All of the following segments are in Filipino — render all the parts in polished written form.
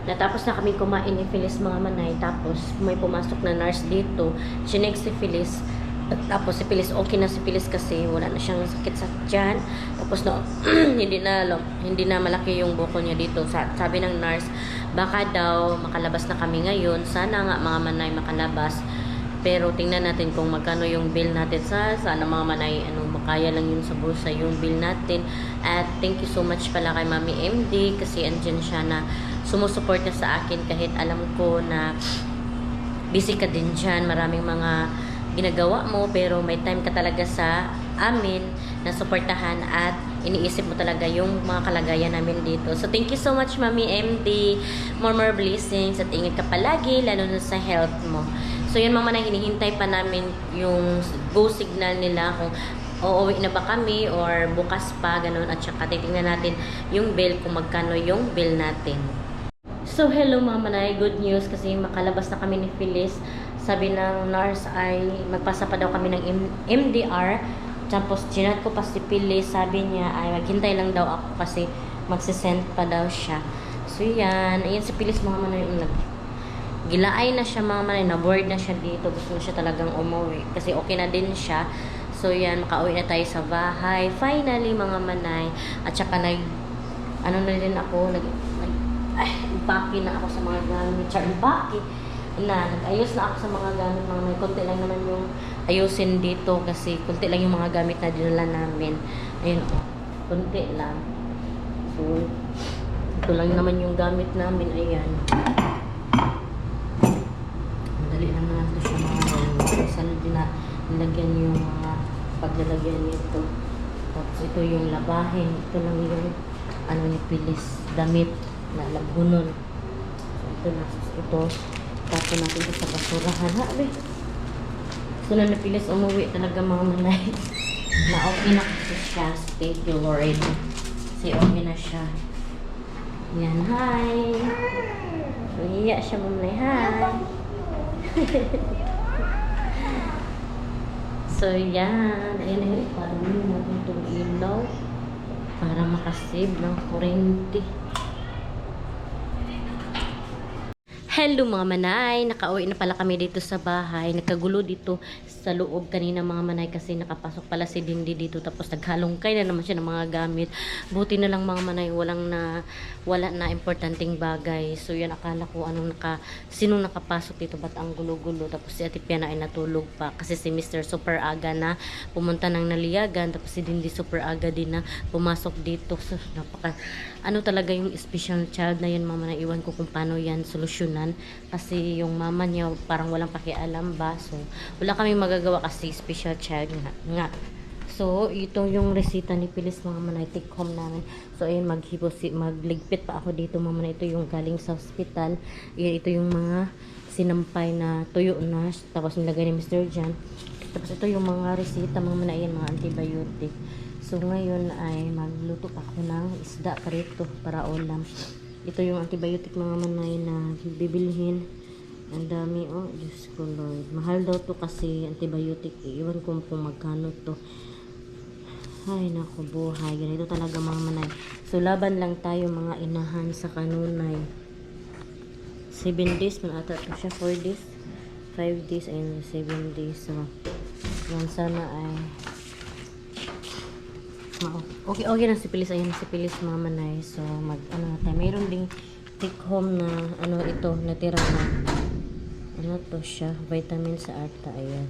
natapos na kami kumain ni Phyllis mga manay. Tapos may pumasok na nurse dito. Chinek si Phyllis. Tapos si Phyllis, okay na si Phyllis kasi wala na siyang sakit sa tiyan. Tapos no, hindi na malaki yung buko niya dito. Sabi ng nurse, baka daw makalabas na kami ngayon. Sana nga mga manay makalabas. Pero tingnan natin kung magkano yung bill natin sana mga manay, makaya lang yun sa bulsa yung bill natin. At thank you so much pala kay Mami MD kasi andyan siya na sumusuporta sa akin kahit alam ko na busy ka din dyan. Maraming mga ginagawa mo pero may time ka talaga sa amin na suportahan at iniisip mo talaga yung mga kalagayan namin dito. So thank you so much Mami MD. More blessings at ingat ka palagi lalo na sa health mo. So yun mga manay, hinihintay pa namin yung go signal nila kung uuwi na ba kami or bukas pa, ganun. At saka titingnan natin yung bill kung magkano yung bill natin. So hello mga manay, good news kasi makalabas na kami ni Phyllis. Sabi ng nurse ay magpasa pa daw kami ng MDR. Tapos chinat ko pa si Phyllis, sabi niya ay maghintay lang daw ako kasi magsisend pa daw siya. So yan, ayan si Phyllis mga manay, gilaay na siya mga manay, na-bored na siya dito. Gusto na siya talagang umuwi kasi okay na din siya. So yan, makauwi na tayo sa bahay. Finally mga manay. At saka na din ako, nag-packing na ako sa mga gamit. Nag-packing na, nag-ayos na ako sa mga gamit mga manay. Kunti lang naman yung ayusin dito kasi kunti lang yung mga gamit na dinala namin. Ayun o, kunti lang. So, ito lang naman yung gamit namin. Ayan. Dali lang naman ito siya mga manay. Saan din na nilagyan yung mga paglalagyan nito. Tapos ito yung labahin. Ito lang yung ni Phyllis, damit na labunon. So, ito na. Ito. Tapos natin ito sa basurahan. Ha, so na Phyllis umuwi talaga mga manay. Na okay na kasi siya. Thank you Lord. Kasi okay na siya. Yan. Hi. So, hiya siya mga manay. Hi. So, yan. Ayan, parang yun natin itong ilaw para makasave ng kurente. Hello mga manay, nakauwi na pala kami dito sa bahay. Nagkagulo dito sa loob kanina mga manay kasi nakapasok pala si Dindi dito tapos naghalongkay na naman siya ng mga gamit. Buti na lang mga manay, wala na importanteng bagay. So yan, akala ko sinong nakapasok dito, ba't ang gulo-gulo. Tapos si Ate Piana ay natulog pa kasi si Mr. super aga na pumunta ng naliyagan. Tapos si Dindi super aga din na pumasok dito. So talaga yung special child na yan mga manay. Iwan ko kung paano yan solusyonan kasi yung mama niya parang walang pakialam ba. So wala kaming magagawa kasi special child nga. So ito yung resita ni Phyllis mga manay, take home namin. So ayun, magligpit pa ako dito mga manay. Ito yung galing sa hospital. Ito yung mga sinampay na tuyo na tapos nilagay ni Mr. Jan. Tapos ito yung mga resita mga manay, yan, mga antibiotic. So ngayon ay magluto pa ako ng isda karito para ulam. Ito yung antibiotic mga manay na bibilhin. Ang dami, oh Diyos ko Lord. Mahal daw to kasi antibiotic. Iwan ko kung magkano to. Ay naku buhay. Ganito talaga mga manay. So laban lang tayo mga inahan sa kanunay. 7 days man ata to siya. 4 days. 5 days. Ayun 7 days. So yan sana ay okay na si Phyllis. Ayan si Phyllis mga manay. So tayo. Mayroon ding take home na ito natira na to siya, vitamin sa ata. Ayan.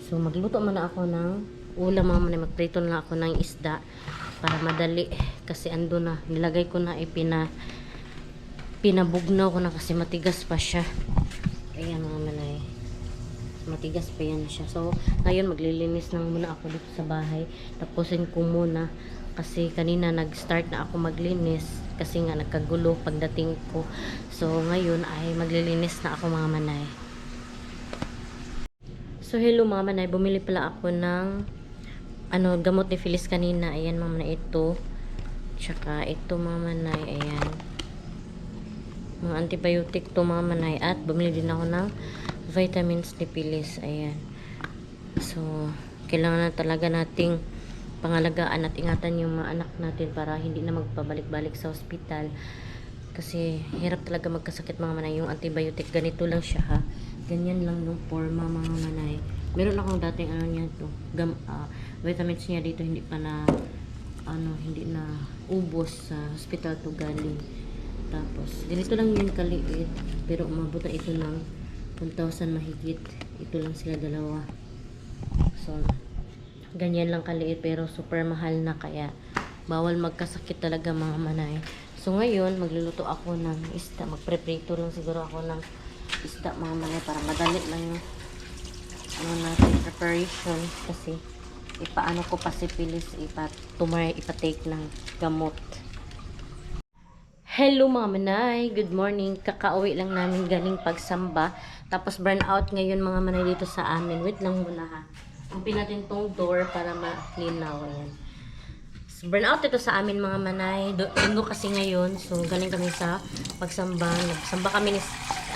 So magluto muna ako ng ulam mga manay. Magprito na ako ng isda para madali kasi ando na, nilagay ko na pinabugnaw ko na kasi matigas pa siya. Ayan mga manay, matigas pa yan siya. So ngayon maglilinis lang muna ako dito sa bahay. Tapusin ko muna kasi kanina nag-start na ako maglinis kasi nga nagkagulo pagdating ko. So ngayon ay maglilinis na ako mga manay. So hello mga manay, bumili pala ako ng gamot ni Phyllis kanina. Ayan mga manay, ito tsaka ito mga manay. Ayan, mga antibiotic to mga manay. At bumili din ako ng vitamins ni Phyllis. Ayan. So kailangan na talaga nating pangalagaan at ingatan yung mga anak natin para hindi na magpabalik-balik sa ospital Kasi hirap talaga magkasakit mga manay. Yung antibiotic, ganito lang siya ha. Ganyan lang yung forma mga manay. Meron akong dating ano niya to, vitamins niya dito hindi pa na hindi na ubos sa hospital to galing. Tapos ganito lang yun kaliit, pero umabot na ito ng 1,000 mahigit. Ito lang sila dalawa. So ganyan lang kaliit pero super mahal na, kaya bawal magkasakit talaga mga manay. So ngayon magluluto ako ng isda, magpreprito lang siguro ako ng isda mga manay para madali lang yung natin preparation, kasi ipaano ko pa si Pilis ipatake ng gamot. Hello mga manay, good morning. Kakauwi lang namin galing pagsamba, tapos burn out ngayon mga manay dito sa amin. Wait lang muna ha, open natin tong door para malinaw. Ayan, so, burn out ito sa amin mga manay. Linggo kasi ngayon, so galing kami sa pagsamba. Nagsamba kami ni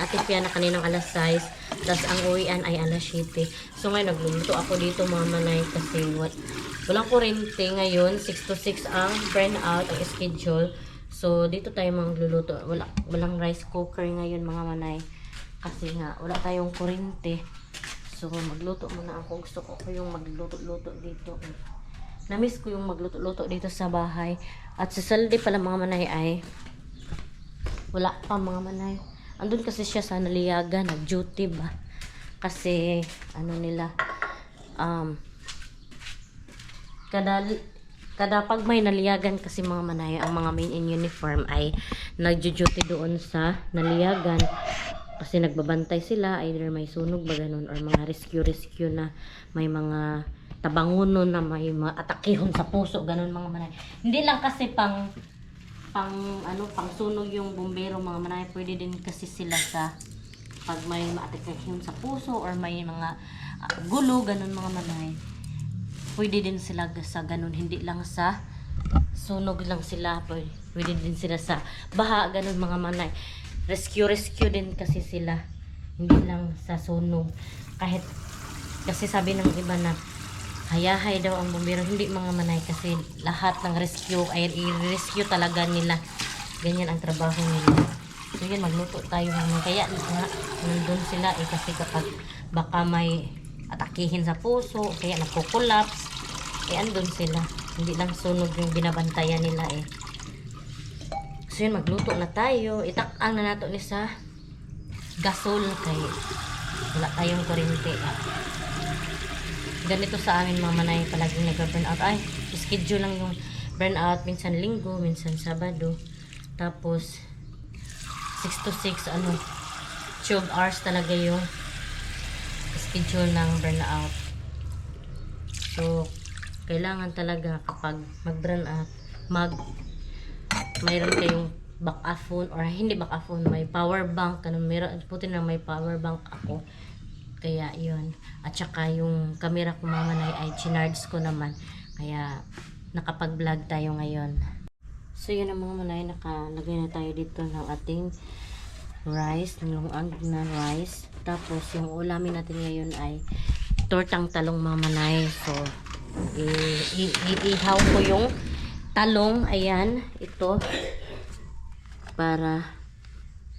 Ate Fiana kaninang alas 6, tapos ang uwian ay alas 7. So ngayon nagluluto ako dito mga manay kasi walang kuryente ngayon. 6 to 6 ang burn out, ang schedule. So dito tayo magluluto. Walang rice cooker ngayon mga manay kasi nga wala tayong kuryente. So magluto muna ako. Gusto ko yung magluto-luto dito. Namiss ko yung magluto-luto dito sa bahay. At sa Salde pala mga manay ay wala pa mga manay. Andun kasi siya sa Naliaga, nag-duty ba? Kasi ano nila kada pag may naliyagan kasi mga manay, ang mga main in uniform ay nagjo-duty doon sa naliyagan. Kasi nagbabantay sila, either may sunog ba ganun, or mga rescue na may mga tabangunon na may mga atakihon sa puso, ganun mga manay. Hindi lang kasi pang sunog yung bumbero mga manay, pwede din kasi sila sa pag may maatakihon sa puso or may mga gulo, ganun mga manay. Pwede din sila sa ganun, hindi lang sa sunog lang sila, pwede din sila sa baha, ganun mga manay. Rescue din kasi sila, hindi lang sa sunog. Kahit kasi sabi ng iba na hayahay daw ang bumbero, hindi mga manay, kasi lahat ng rescue ay i-rescue talaga nila. Ganyan ang trabaho nila. So yun, magluto tayo mga, kaya nga nandun sila kasi kapag baka may atakihin sa puso, kaya nagko-collapse, andun sila. Hindi lang sunog yung binabantayan nila So yun, magluto na tayo. Itakang na nato ni sa gasol kay wala tayong kuryente. Ganito sa amin mga manay, palaging nag-burn out. Ay, schedule lang yung burn out, minsan linggo, minsan sabado. Tapos 6 to 6 12 hours talaga yung schedule ng burn out. So kailangan talaga kapag mag-burn out, mayroon kayong backup phone, or hindi backup phone, may power bank. Puti na may power bank ako. Kaya yun. At saka yung camera ko mga manay ay chinards ko naman. Kaya nakapag-vlog tayo ngayon. So yun ang mga manay, nakalagay na tayo dito ng ating rice, ng na rice. Tapos yung ulamin natin ngayon ay tortang talong mga manay. So iihaw ko yung talong, ayan, ito para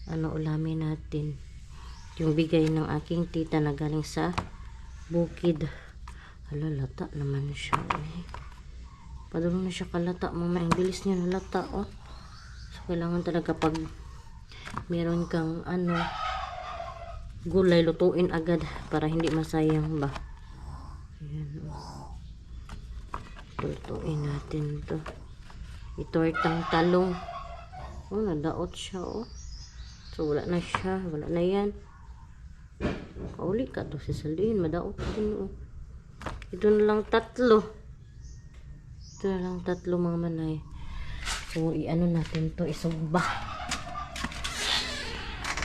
ulamin natin. Yung bigay ng aking tita na galing sa bukid. Lata naman siya padalo na siya kalata mga, ang bilis niya nalata So kailangan talaga pag meron kang gulay, lutuin agad para hindi masayang ba. Ayan, lutuin natin to. Itortang talong. Nadaot siya So wala na siya, wala na yan. Kauli ka to si Salin, madaot din Ito na lang tatlo. Mga manay. So iano natin to, isugba.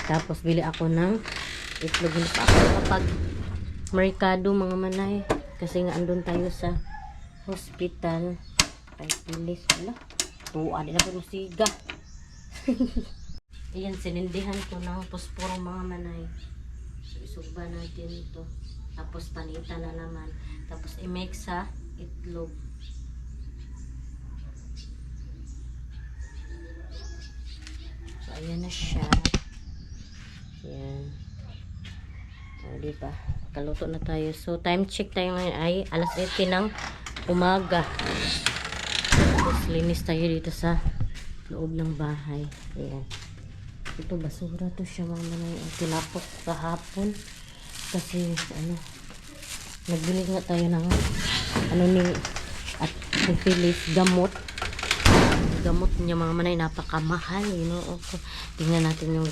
Tapos bili ako ng itlog. Hindi pa ako kapag merkado mga manay, kasi nga andun tayo sa hospital. Ay pilis wala. Tuwa din ako siga. Ayan, sinindihan ko ng posporo mga manay. So isugba natin ito. Tapos panitan na naman. Tapos i-mix sa itlog. So ayan na siya. Ayan. O, diba? Kaluto na tayo. So, time check tayo ngayon ay alas 8 ng umaga. Tapos, linis tayo dito sa loob ng bahay. Ayan. Ito, basura to siya mga manay. Tinapos kahapon. Kasi, nagbili nga tayo ng, at ni Phyllis, gamot. Gamot niya mga manay, napakamahal. Okay. Tingnan natin yung,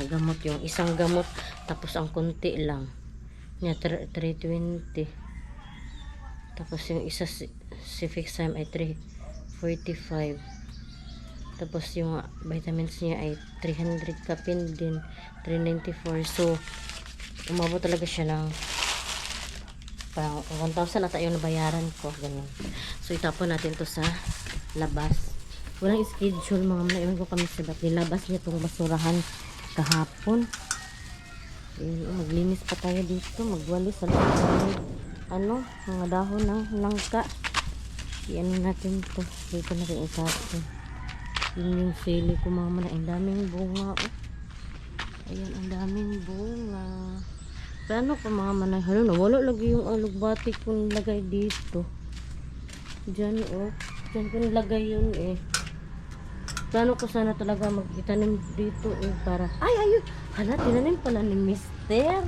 gamot. Yung isang gamot, tapos ang konti lang. Niya, 320. Tapos yung isa, si Fixime ay 345. Tapos yung vitamins niya ay 300 kapin din, 394. So, umabot talaga siya ng parang 1,000 na tayo nabayaran ko. Ganun. So, itapon natin to sa labas. Walang schedule mga mga. Iwan ko kami sa dati. Nilabas niya itong basurahan kahapon. Maglinis pa tayo dito. Magwalis sa mga dahon ng langka. Iano natin to. Dito natin itapon. Yun yung sili ko mga mga. Ang daming bunga. Ayan, ang daming bunga. Paano ko mga manay? Hala, nawala lagi yung alugbati kong lagay dito. Diyan, diyan ko nilagay yun Plano ko sana talaga mag-itanim dito para... Ay, ayun! Hala, tinanim pala ni Mister.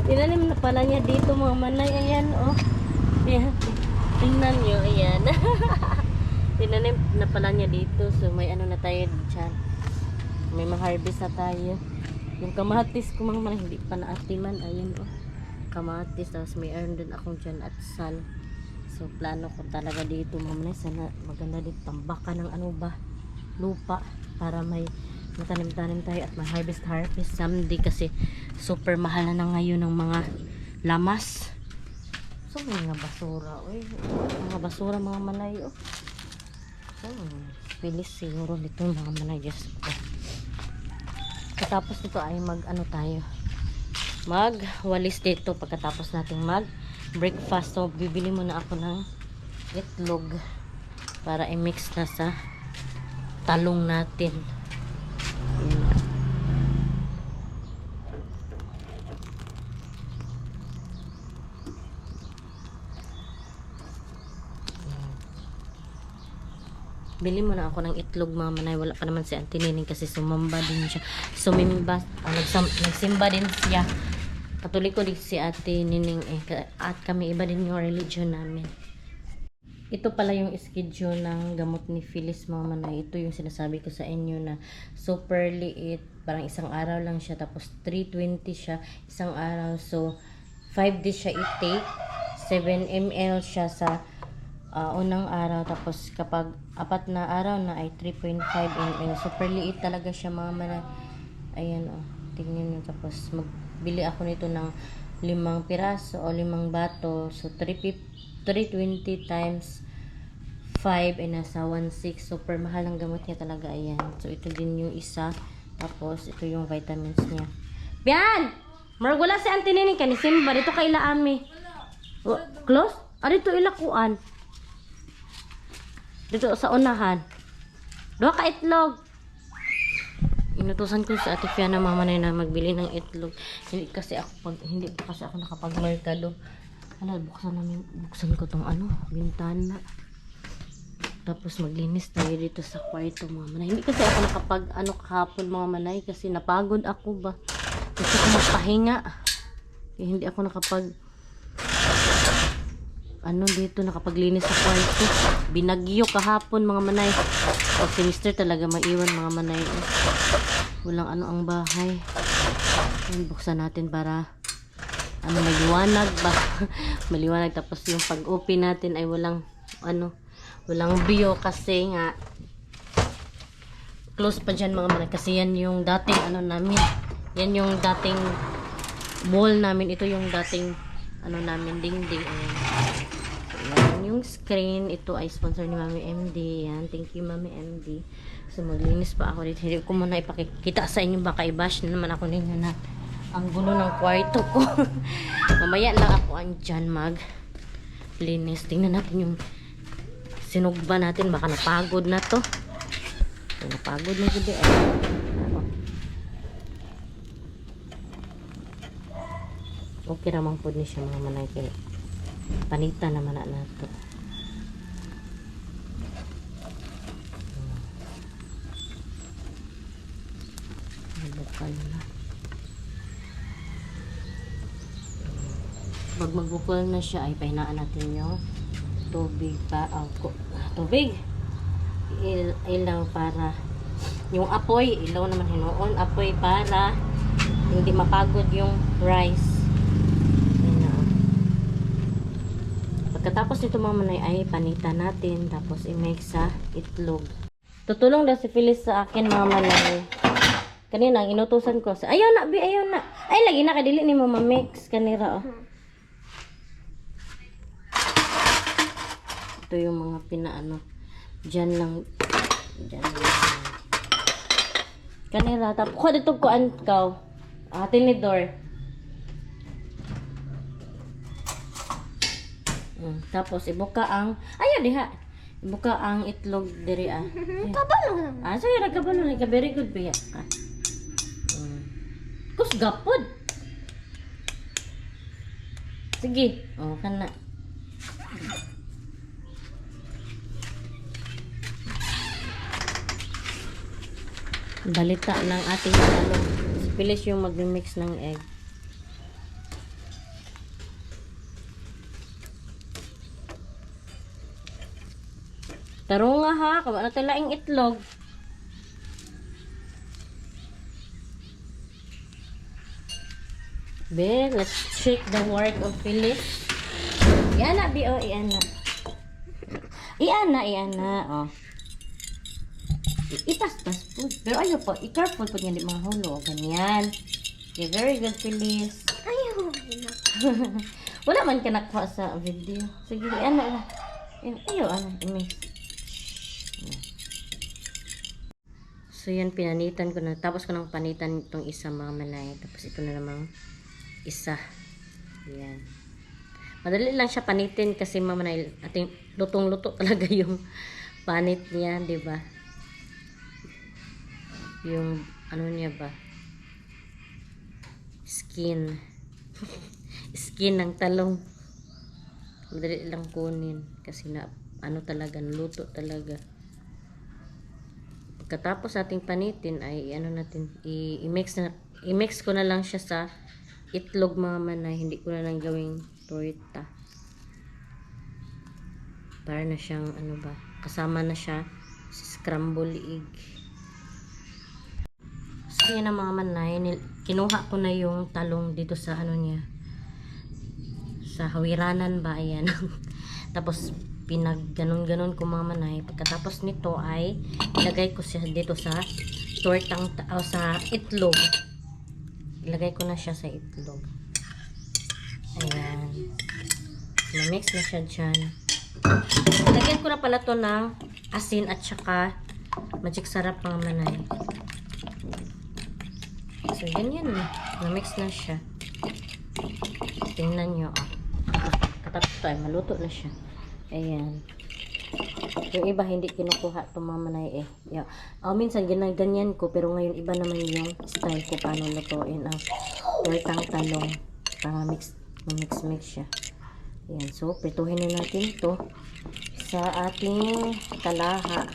Tinanim na pala niya dito mga manay. Ayan, Ayan. Tingnan nyo, ayan. Tinanim na pala niya dito. So, may na tayo dyan. May ma-harvest na tayo. Yung kamatis ko mga manay, hindi pa naatiman. Ayan, kamatis. Tapos may din akong dyan at sal. So, plano ko talaga dito mamaya. Sana maganda dito tambakan ng lupa. Para may matanim-tanim tayo at may harvest someday. Kasi super mahal na ngayon ng mga lamas. So, may mga basura. Mga basura mga manay. So, pilis siguro dito mga manay. Just katapos nito ay magwalis dito pagkatapos nating breakfast. So, bibili muna ako ng itlog para i-mix na sa talong natin. Ayan. Bili muna ako ng itlog mga manay. Wala pa naman si Auntie Nining kasi sumamba din siya. Nagsimba din siya. Katoliko din si Ate Nining at kami iba din yung religion namin. Ito pala yung schedule ng gamot ni Phyllis mga manay. Ito yung sinasabi ko sa inyo na super liit. Parang isang araw lang siya. Tapos 320 siya isang araw. So 5 days siya i-take. 7 ml siya sa unang araw. Tapos kapag 4 na araw na ay 3.5 ml. Super liit talaga siya mga manay. Ayan tingnan nyo. Tapos magbili ako nito ng 5 piraso o 5 bato. So 320 times 5 ay nasa 1.6. Super mahal ang gamot niya talaga. Ayan. So ito din yung isa. Tapos ito yung vitamins niya. Bian! Maragula si Auntie Nining kanisimba. Dito kay Laami. Close? Dito ilakuan. Dito sa unahan. 2 ka itlog. Inutusan ko sa Ate Fiana mama na magbili ng itlog. Hindi pa kasi ako nakapagmerkado. Buksan ko tong bintana. Tapos maglinis tayo dito sa kwarto mga manay. Hindi kasi ako kahapon mga manay kasi napagod ako ba. Gusto ko magpahinga. Hindi ako dito nakapaglinis sa kwarto. Binagyo kahapon mga manay. O si Mister talaga maiwan mga manay. Walang ang bahay. Buksan natin para maliwanag ba. Maliwanag. Tapos yung pag-open natin ay walang view kasi nga close pa dyan mga manay. Kasi yan yung dating namin. Yan yung dating wall namin. Ito yung dating namin dingding. Ayan yung screen. Ito ay sponsor ni Mami MD. Yan. Thank you Mami MD. So maglinis pa ako dito. Hindi ko muna ipakikita sa inyo. Baka i-bash na naman ako ninyo na ang gulo ng kwarto ko. Mamaya lang ako andyan maglinis. Tingnan natin yung sinugba natin. Baka napagod na to. Napagod na gid ay. Okay ramang pud ni siya mga manay kay panitan naman na nato. Bukal na. Pag magbukal na siya ay pahinaan natin yung tubig pa tubig ilaw para yung apoy ilaw naman hinuon apoy para hindi mapagod yung rice. Pagkatapos nito mga manay ay panitan natin tapos i-mix sa itlog. Tutulong daw si Phyllis sa akin mga manay. Kanina ang inutusan ko sa ayaw na ay lagi na kadili ni mo ma-mix kanira oh. Ito yung mga pinaano dyan lang kanira tapos ko dito ko ankaw tinidor. Tapos ibuka ang ayaw diha ibuka ang itlog diri kabalo so yun kabalo ka very good biya kus gapod sige kana balita ng ating talong. Si Phyllis yung mag-mix ng egg. Taro nga ha, kung ano talaing itlog. Be, let's check the work of Phyllis. Iana, Bi, oh, iana. Iana, oh. Ipas-pas po. Pero ayaw po, i-careful po niya di mga hulo. Ganyan. Okay, very good, Phyllis. Ayaw. Wala man ka nakuha sa video. Sige, ano. Ayaw, i-mix. So, yan, pinanitan ko na. Tapos ko nang panitan itong isa mga manay. Tapos ito na namang isa. Yan. Madali lang siya panitin kasi mga manay, ating lutong-luto talaga yung panit niya, di ba? Yung ano niya ba skin skin ng talong madali lang kunin kasi na ano talaga luto talaga. Pagkatapos ating panitin ay ano natin i-mix ko na lang siya sa itlog mga manay, hindi ko na lang gawing torta para na siyang ano ba kasama na siya sa scramble egg. So yan ang mga manay, kinuha ko na yung talong dito sa ano niya sa hawiranan ba, ayan. Tapos pinag ganon ko mga manay. Pagkatapos nito ay ilagay ko siya dito sa tortang sa itlog. Ilagay ko na siya sa itlog, ayan. Na-mix na siya dyan. Lagyan ko na pala to ng asin at saka magic sarap mga manay. So, ganyan na. Na-mix na siya. Tingnan nyo. Katapos ito ay maluto na siya. Ayan. Yung iba hindi kinukuha itong mga manay eh. Yeah. Minsan ganyan ko. Pero ngayon iba naman yung style ko paano lutuin ang tortang talong. Para mix siya. Ayan. So, prituhin na natin ito sa ating kalaha.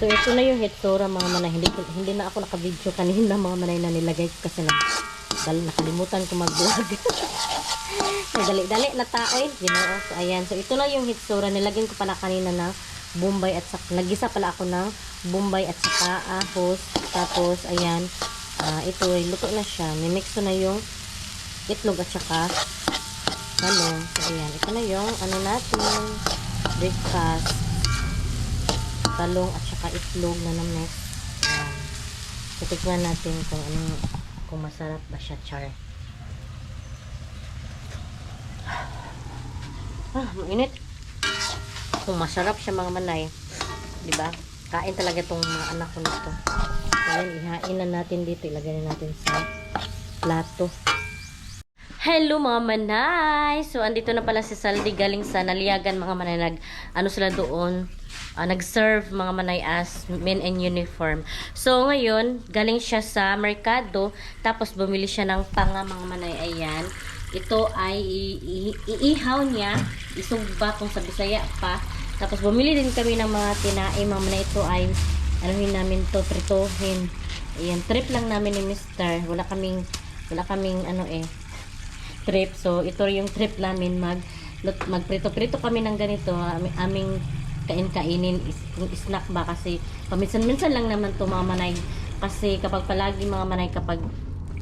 So, ito na yung hitsura mga manay. Hindi na ako naka-video kanina mga manay na nilagay ko kasi nakalimutan ko mag-vlog. Dali-dali na tao eh. Ginoo. So, ayan. So, ito na yung hitsura. Nilagyan ko pala kanina ng bombay at saka, nagisa pala ako ng bombay at saka ahos. Tapos, ayan. Ito ay luto na siya. Nimix ko na yung itlog at saka talong. So, ayan. Ito na yung ano natin breakfast. Talong at saka itlog na na-mix. Ayan. So, tignan natin kung masarap ba siya, char. Mainit. Kung masarap siya mga manay, diba? Kain talaga itong mga anak ko nito. Ayan, ihain na natin dito. Ilagay na natin sa plato. Hello mga manay! So, andito na pala si Saldi galing sa Naliagan mga manay. Ano sila doon? Nag-serve mga manay as men in uniform. So, ngayon, galing siya sa merkado. Tapos, bumili siya ng panga mga manay. Ayan. Ito ay iihaw niya. Isugba kung sa Bisaya pa. Tapos, bumili din kami ng mga tinae mga manay. Ito ay, anuhin namin to, prituhin. Ayan, trip lang namin ni Mr. Wala kaming trip. So, ito yung trip namin magprito-prito kami ng ganito. Aming kain-kainin kung snack ba kasi paminsan-minsan lang naman to mga manay. Kasi kapag palagi mga manay, kapag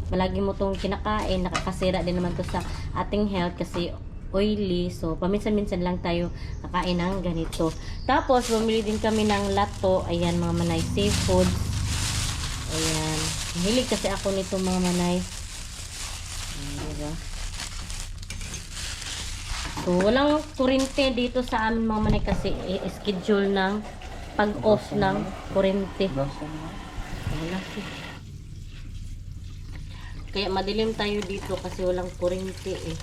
palagi mo tong kinakain, nakakasira din naman to sa ating health kasi oily. So, paminsan-minsan lang tayo kakain ng ganito. Tapos, bumili din kami ng lato. Ayan mga manay, seafood. Ayan. Hilig kasi ako nito mga manay. Diba? So, walang kurente dito sa amin mga manay kasi schedule ng pag-off ng kurente. Wala. Kaya madilim tayo dito kasi walang kurente eh.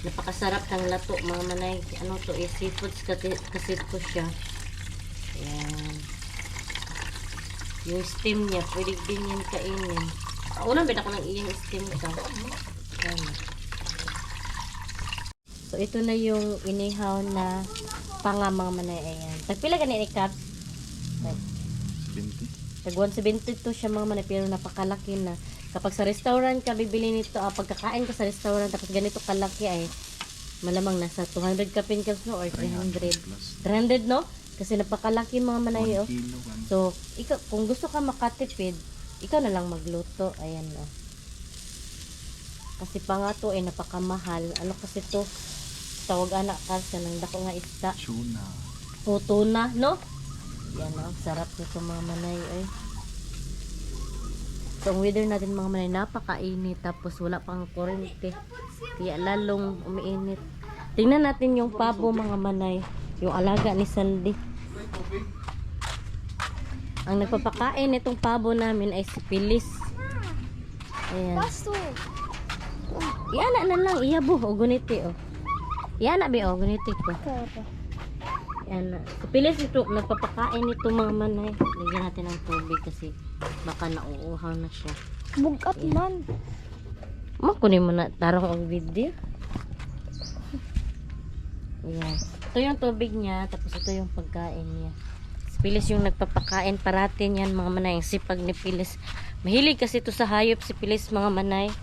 Napakasarap ng lato mga manay. Ano to eh, seafoods kasi ito siya. Ayan. Yung steam niya, pwede din yan kainin. Unang beda ko ng iyang steam ka. Ayan. So, ito na yung inihaw na panga mga manay. Ayan. Tagpila ganin ikat? 20. Tag 170 to siya mga manay, pero napakalaki na. Kapag sa restaurant ka, bibili nito, pagkakain ka sa restaurant, tapos ganito kalaki ay malamang nasa 200 ka pesos no, or 300. 300 no? Kasi napakalaki mga manay. Oh. So, kung gusto ka makatipid, ikaw na lang magluto. Ayan no. Kasi pa nga to ay napakamahal. Ano kasi to? Tawag anak kasi ng dako nga isda. Tuna. O tuna, no? Yan o, sarap nito mga manay. Ay. So, ang weather natin mga manay, napakainit. Tapos wala pang kurente. Kaya lalong umiinit. Tingnan natin yung pabo mga manay. Yung alaga ni Saldi. Ang nagpapakain itong pabo namin ay si Pilis. Ayan. Iana na lang, iyabo. O guniti o. Iana ba o, guniti ko. Yan na. Si Pilis ito, nagpapakain ito mga manay. Lagyan natin ng tubig kasi baka nauuhaw na siya. Bugat man. Makunin mo na tarong ang video. Ayan. Ito yung tubig niya, tapos ito yung pagkain niya. Si Pilis yung nagpapakain parating yan mga manay. Ang sipag ni Pilis. Mahilig kasi ito sa hayop si Pilis mga manay.